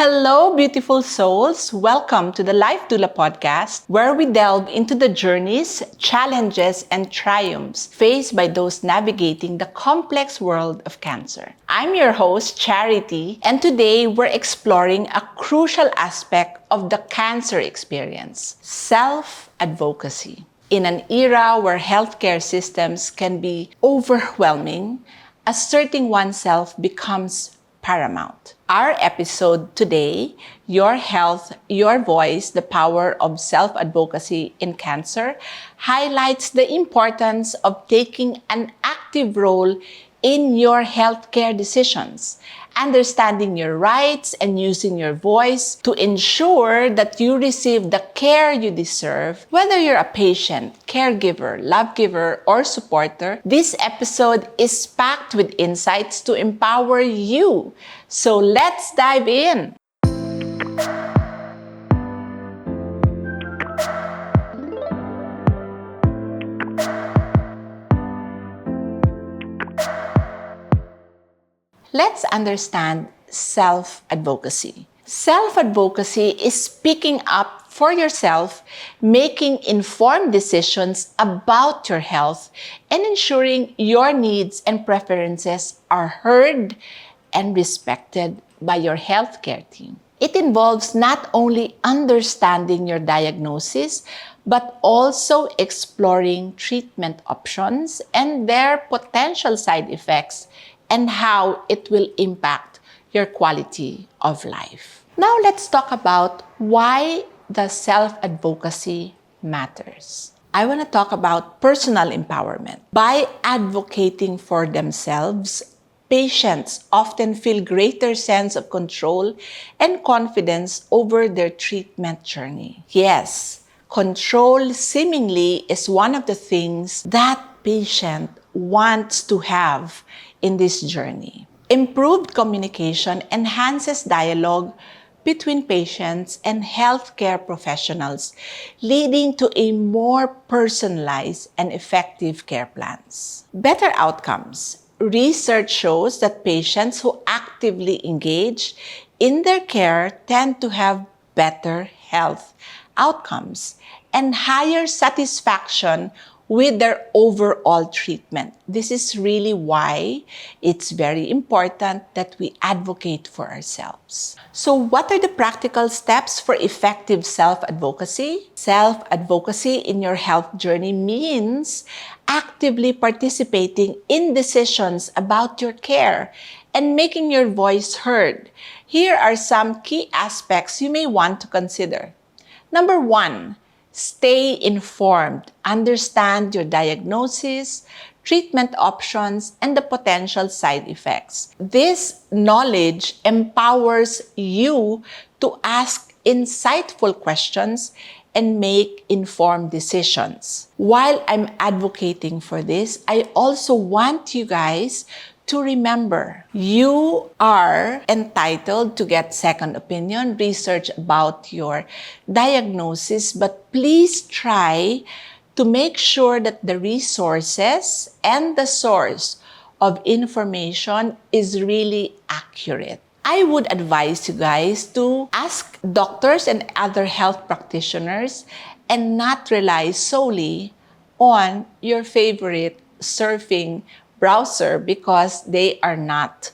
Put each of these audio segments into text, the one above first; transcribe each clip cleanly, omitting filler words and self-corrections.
Hello, beautiful souls. Welcome to the Life Doula Podcast, where we delve into the journeys, challenges, and triumphs faced by those navigating the complex world of cancer. I'm your host, Charity, and today we're exploring a crucial aspect of the cancer experience: self-advocacy. In an era where healthcare systems can be overwhelming, asserting oneself becomes paramount. Our episode today, Your Health, Your Voice, the Power of Self-Advocacy in Cancer, highlights the importance of taking an active role in your healthcare decisions, understanding your rights and using your voice to ensure that you receive the care you deserve. Whether you're a patient, caregiver, love giver, or supporter, this episode is packed with insights to empower you. So let's dive in. Let's understand self-advocacy. Self-advocacy is speaking up for yourself, making informed decisions about your health, and ensuring your needs and preferences are heard and respected by your healthcare team. It involves not only understanding your diagnosis, but also exploring treatment options and their potential side effects and how it will impact your quality of life. Now let's talk about why the self-advocacy matters. I want to talk about personal empowerment. By advocating for themselves, patients often feel greater sense of control and confidence over their treatment journey. Yes, control seemingly is one of the things that patient wants to have in this journey. Improved communication enhances dialogue between patients and healthcare professionals, leading to a more personalized and effective care plans. Better outcomes. Research shows that patients who actively engage in their care tend to have better health outcomes and higher satisfaction with their overall treatment. This is really why it's very important that we advocate for ourselves. So what are the practical steps for effective self-advocacy? Self-advocacy in your health journey means actively participating in decisions about your care and making your voice heard. Here are some key aspects you may want to consider. Number 1, stay informed. Understand your diagnosis, treatment options, and the potential side effects. This knowledge empowers you to ask insightful questions and make informed decisions. While I'm advocating for this, I also want you guys to remember, you are entitled to get second opinion, research about your diagnosis, but please try to make sure that the resources and the source of information is really accurate. I would advise you guys to ask doctors and other health practitioners and not rely solely on your favorite surfing browser because they are not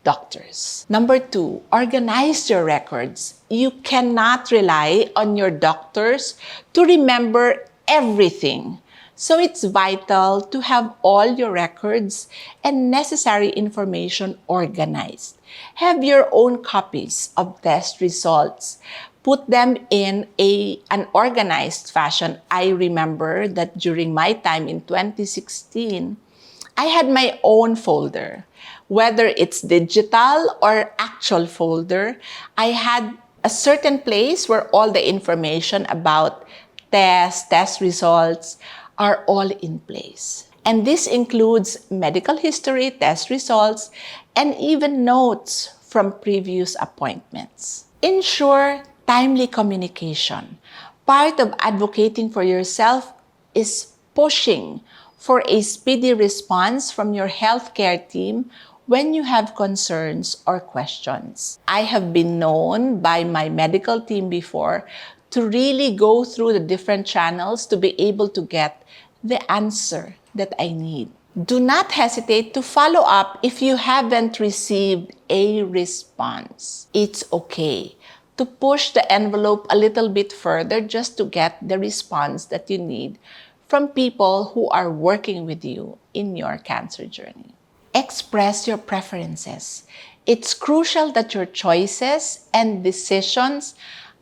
doctors. Number 2, organize your records. You cannot rely on your doctors to remember everything. So it's vital to have all your records and necessary information organized. Have your own copies of test results. Put them in an organized fashion. I remember that during my time in 2016, I had my own folder. Whether it's digital or actual folder, I had a certain place where all the information about test results are all in place. And this includes medical history, test results, and even notes from previous appointments. Ensure timely communication. Part of advocating for yourself is pushing for a speedy response from your healthcare team when you have concerns or questions. I have been known by my medical team before to really go through the different channels to be able to get the answer that I need. Do not hesitate to follow up if you haven't received a response. It's okay to push the envelope a little bit further just to get the response that you need from people who are working with you in your cancer journey. Express your preferences. It's crucial that your choices and decisions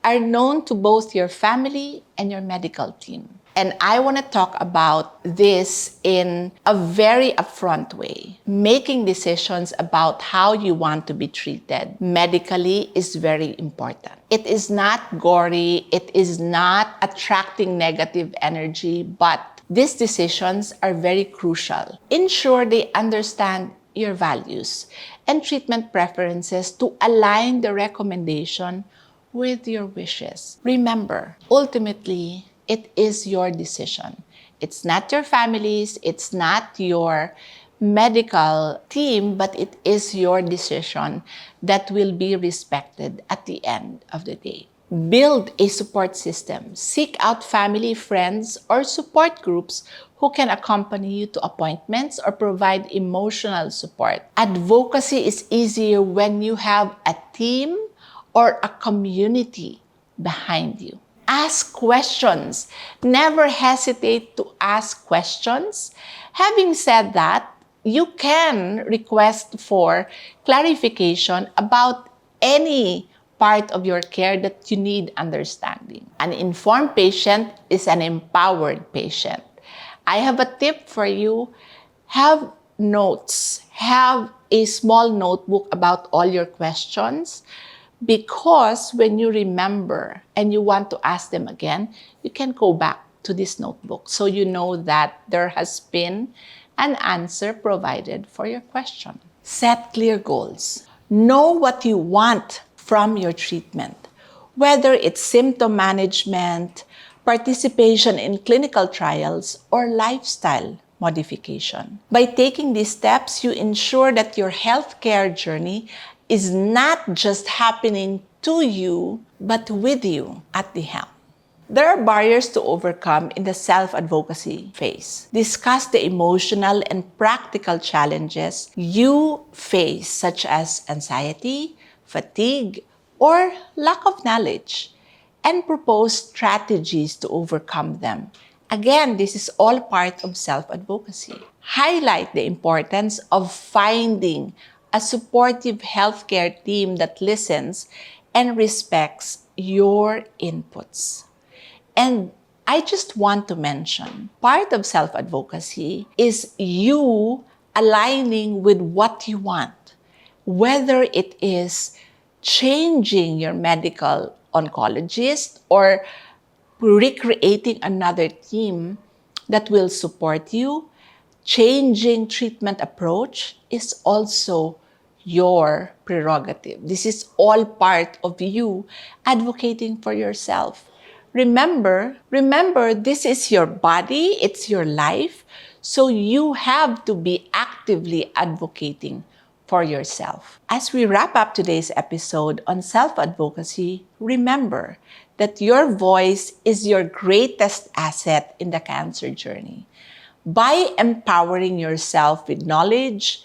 are known to both your family and your medical team. And I want to talk about this in a very upfront way. Making decisions about how you want to be treated medically is very important. It is not gory, it is not attracting negative energy, but these decisions are very crucial. Ensure they understand your values and treatment preferences to align the recommendation with your wishes. Remember, ultimately, it is your decision. It's not your family's, it's not your medical team, but it is your decision that will be respected at the end of the day. Build a support system. Seek out family, friends, or support groups who can accompany you to appointments or provide emotional support. Advocacy is easier when you have a team or a community behind you. Ask questions. Never hesitate to ask questions. Having said that, you can request for clarification about any part of your care that you need understanding. An informed patient is an empowered patient. I have a tip for you. Have notes. Have a small notebook about all your questions, because when you remember and you want to ask them again, you can go back to this notebook so you know that there has been an answer provided for your question. Set clear goals. Know what you want from your treatment, whether it's symptom management, participation in clinical trials, or lifestyle modification. By taking these steps, you ensure that your healthcare journey is not just happening to you, but with you at the helm. There are barriers to overcome in the self-advocacy phase. Discuss the emotional and practical challenges you face, such as anxiety, fatigue, or lack of knowledge, and propose strategies to overcome them. Again, this is all part of self-advocacy. Highlight the importance of finding a supportive healthcare team that listens and respects your inputs. And I just want to mention, part of self-advocacy is you aligning with what you want, whether it is changing your medical oncologist or recreating another team that will support you. Changing treatment approach is also your prerogative. This is all part of you advocating for yourself. Remember, this is your body, it's your life, so you have to be actively advocating for yourself. As we wrap up today's episode on self-advocacy, remember that your voice is your greatest asset in the cancer journey. By empowering yourself with knowledge,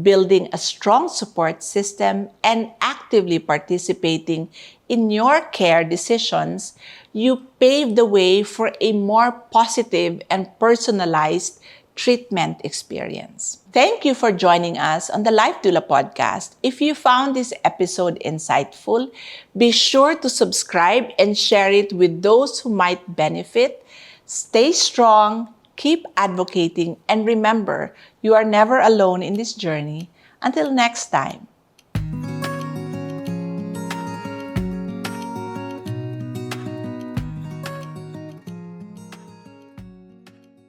building a strong support system, and actively participating in your care decisions, you pave the way for a more positive and personalized treatment experience. Thank you for joining us on the Life Doula Podcast. If you found this episode insightful, be sure to subscribe and share it with those who might benefit. Stay strong, keep advocating, and remember, you are never alone in this journey. Until next time,